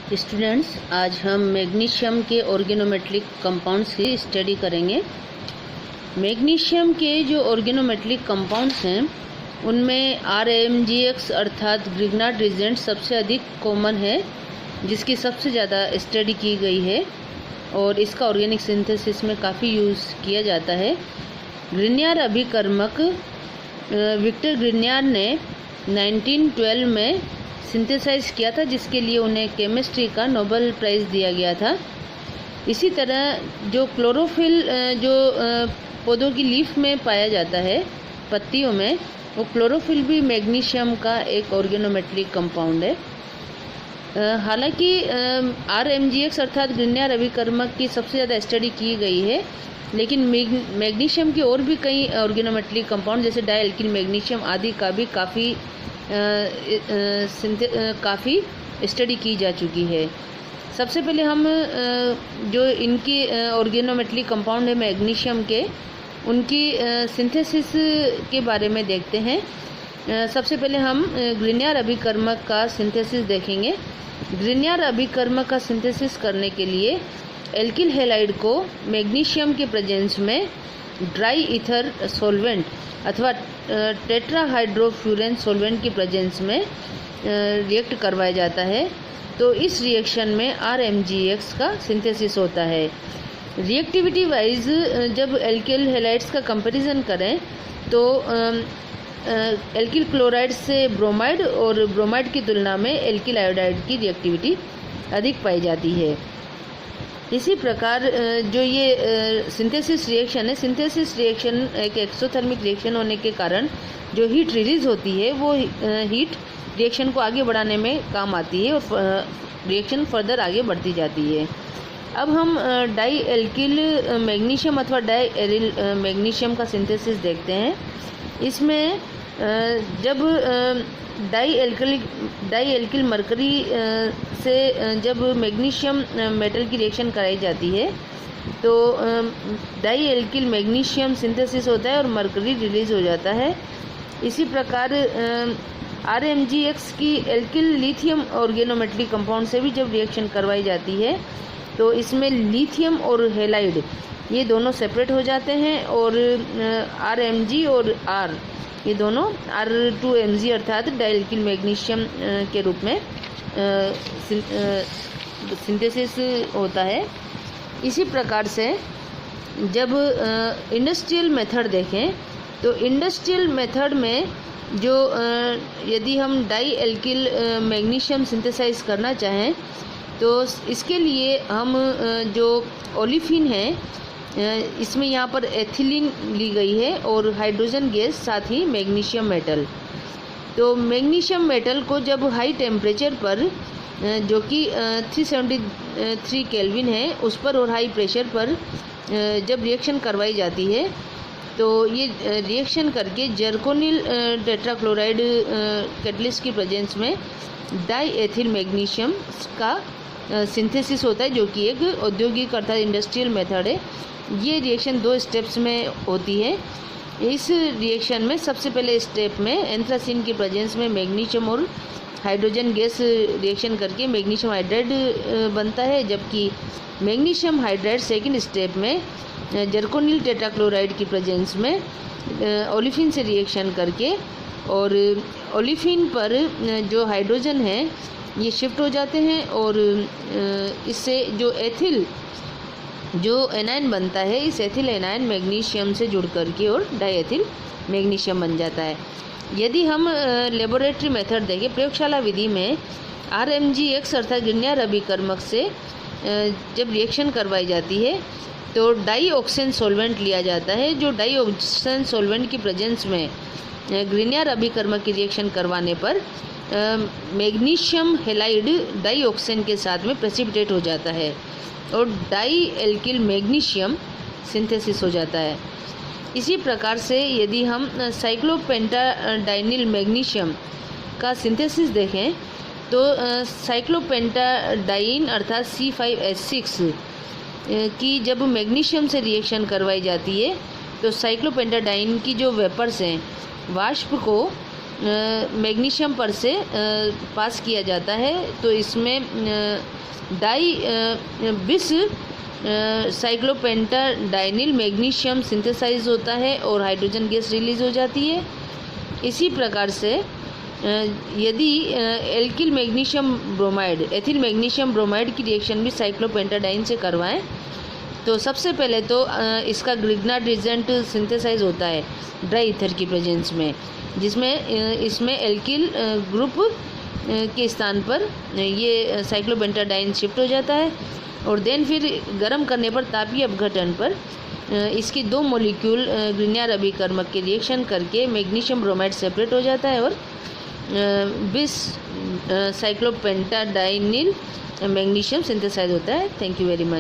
Students, आज हम magnesium के ऑर्गेनोमेटलिक कंपाउंड्स की स्टडी करेंगे। मैग्नीशियम के जो ऑर्गेनोमेटलिक कंपाउंड्स हैं उनमें RMGX अर्थात ग्रिग्नार्ड रीजेंट सबसे अधिक कॉमन है, जिसकी सबसे ज़्यादा स्टडी की गई है और इसका ऑर्गेनिक सिंथेसिस में काफ़ी यूज़ किया जाता है। ग्रिग्नार्ड अभिकर्मक विक्टर ग्रिग्नार्ड ने 1912 में सिंथेसाइज किया था, जिसके लिए उन्हें केमिस्ट्री का नोबेल प्राइज़ दिया गया था। इसी तरह जो क्लोरोफिल जो पौधों की लीफ में पाया जाता है, पत्तियों में, वो क्लोरोफिल भी मैग्नीशियम का एक ऑर्गेनोमेटलिक कंपाउंड है। हालांकि RMGX अर्थात ग्रिग्नार्ड अभिकर्मक की सबसे ज़्यादा स्टडी की गई है, लेकिन मैग्नीशियम के और भी कई ऑर्गेनोमेटलिक कंपाउंड जैसे डाइएल्किल मैग्नीशियम आदि का भी काफ़ी स्टडी की जा चुकी है। सबसे पहले हम जो इनकी ऑर्गेनोमेटलिक कंपाउंड है मैग्नीशियम के, उनकी सिंथेसिस के बारे में देखते हैं। सबसे पहले हम ग्रिग्नार्ड अभिकर्मक का सिंथेसिस देखेंगे। ग्रिग्नार्ड अभिकर्मक का सिंथेसिस करने के लिए एल्किल हैलाइड को मैग्नीशियम के प्रेजेंस में ड्राई ईथर सॉल्वेंट अथवा टेट्राहाइड्रोफ्यूरेन सॉल्वेंट की प्रेजेंस में रिएक्ट करवाया जाता है, तो इस रिएक्शन में RMGX का सिंथेसिस होता है। रिएक्टिविटी वाइज जब एल्किल हैलाइड्स का कंपैरिजन करें तो एल्किल क्लोराइड से ब्रोमाइड और ब्रोमाइड की तुलना में एल्किल आयोडाइड की रिएक्टिविटी अधिक पाई जाती है। इसी प्रकार जो ये सिंथेसिस रिएक्शन है, सिंथेसिस रिएक्शन एक एक्सोथर्मिक रिएक्शन होने के कारण जो हीट रिलीज होती है, वो हीट रिएक्शन को आगे बढ़ाने में काम आती है और रिएक्शन फर्दर आगे बढ़ती जाती है। अब हम डाई एल्किल मैग्नीशियम अथवा डाई एरिल मैग्नीशियम का सिंथेसिस देखते हैं। इसमें जब डाई एल्किल मरकरी से जब मैग्नीशियम मेटल की रिएक्शन कराई जाती है, तो डाई एल्किल मैग्नीशियम सिंथेसिस होता है और मरकरी रिलीज हो जाता है। इसी प्रकार RMGX की एल्किल लिथियम ऑर्गेनोमेटलिक कंपाउंड से भी जब रिएक्शन करवाई जाती है, तो इसमें लिथियम और हैलाइड ये दोनों सेपरेट हो जाते हैं और RMG और R ये दोनों R2MG अर्थात डाइएल्किल मैग्नीशियम के रूप में सिंथेसिस होता है। इसी प्रकार से जब इंडस्ट्रियल मेथड देखें, तो इंडस्ट्रियल मेथड में जो यदि हम डाई एल्किल मैग्नीशियम सिंथेसाइज करना चाहें, तो इसके लिए हम जो ओलिफिन है, इसमें यहाँ पर एथिलीन ली गई है और हाइड्रोजन गैस, साथ ही मैग्नीशियम मेटल। तो मैग्नीशियम मेटल को जब हाई टेम्परेचर पर, जो कि 373 केल्विन है, उस पर और हाई प्रेशर पर जब रिएक्शन करवाई जाती है, तो ये रिएक्शन करके जर्कोनिल टेट्राक्लोराइड कैटलिस्ट की प्रेजेंस में डाई एथिल मैग्नीशियम का सिंथेसिस होता है, जो कि एक औद्योगिक अर्थात इंडस्ट्रियल मेथड है। ये रिएक्शन 2 स्टेप्स में होती है। इस रिएक्शन में सबसे पहले स्टेप में एंथ्रासीन की प्रेजेंस में मैग्नीशियम और हाइड्रोजन गैस रिएक्शन करके मैग्नीशियम हाइड्राइड बनता है, जबकि मैग्नीशियम हाइड्राइड सेकंड स्टेप में जर्कोनिल टेट्राक्लोराइड की प्रेजेंस में ओलिफिन से रिएक्शन करके, और ओलिफिन पर जो हाइड्रोजन है ये शिफ्ट हो जाते हैं और इससे जो एनायन बनता है, इस एथिल एनायन मैग्नीशियम से जुड़ करके और डाइएथिल मैग्नीशियम बन जाता है। यदि हम लेबोरेटरी मेथड देखें, प्रयोगशाला विधि में RMGX अर्थात ग्रिग्नार्ड अभिकर्मक से जब रिएक्शन करवाई जाती है, तो डाईऑक्सेन सॉल्वेंट लिया जाता है। जो डाईऑक्सेन सॉल्वेंट की प्रेजेंस में ग्रिग्नार्ड अभिकर्मक की रिएक्शन करवाने पर मैग्नीशियम हैलाइड डाईऑक्सेन के साथ में प्रेसिपिटेट हो जाता है और डाई एल्किल मैग्नीशियम सिंथेसिस हो जाता है। इसी प्रकार से यदि हम साइक्लोपेंटाडाइनिल मैग्नीशियम का सिंथेसिस देखें, तो साइक्लोपेंटाडाइन अर्थात C5H6 की जब मैग्नीशियम से रिएक्शन करवाई जाती है, तो साइक्लोपेंटाडाइन की जो वेपर्स हैं, वाष्प को मैग्नीशियम पर से पास किया जाता है, तो इसमें डाई बिस साइक्लोपेंटाडाइनिल मैग्नीशियम सिंथेसाइज होता है और हाइड्रोजन गैस रिलीज हो जाती है। इसी प्रकार से यदि alkyl magnesium bromide ethyl magnesium bromide की रिएक्शन भी साइक्लोपेंटाडाइन से करवाएं तो सबसे पहले तो इसका ग्रिग्नार्ड रिजेंट सिंथेसाइज होता है ड्राई ईथर की प्रेजेंस में, जिसमें इसमें एल्किल ग्रुप के स्थान पर ये साइक्लोपेंटाडाइन शिफ्ट हो जाता है और देन फिर गर्म करने पर तापीय अपघटन पर इसकी 2 मॉलिक्यूल ग्रिग्नार्ड अभिकर्मक के रिएक्शन करके मैग्नीशियम ब्रोमाइड सेपरेट हो जाता है और बिस साइक्लोपेंटाडाइनिल मैग्नीशियम सिंथेसाइज होता है। Thank you very much.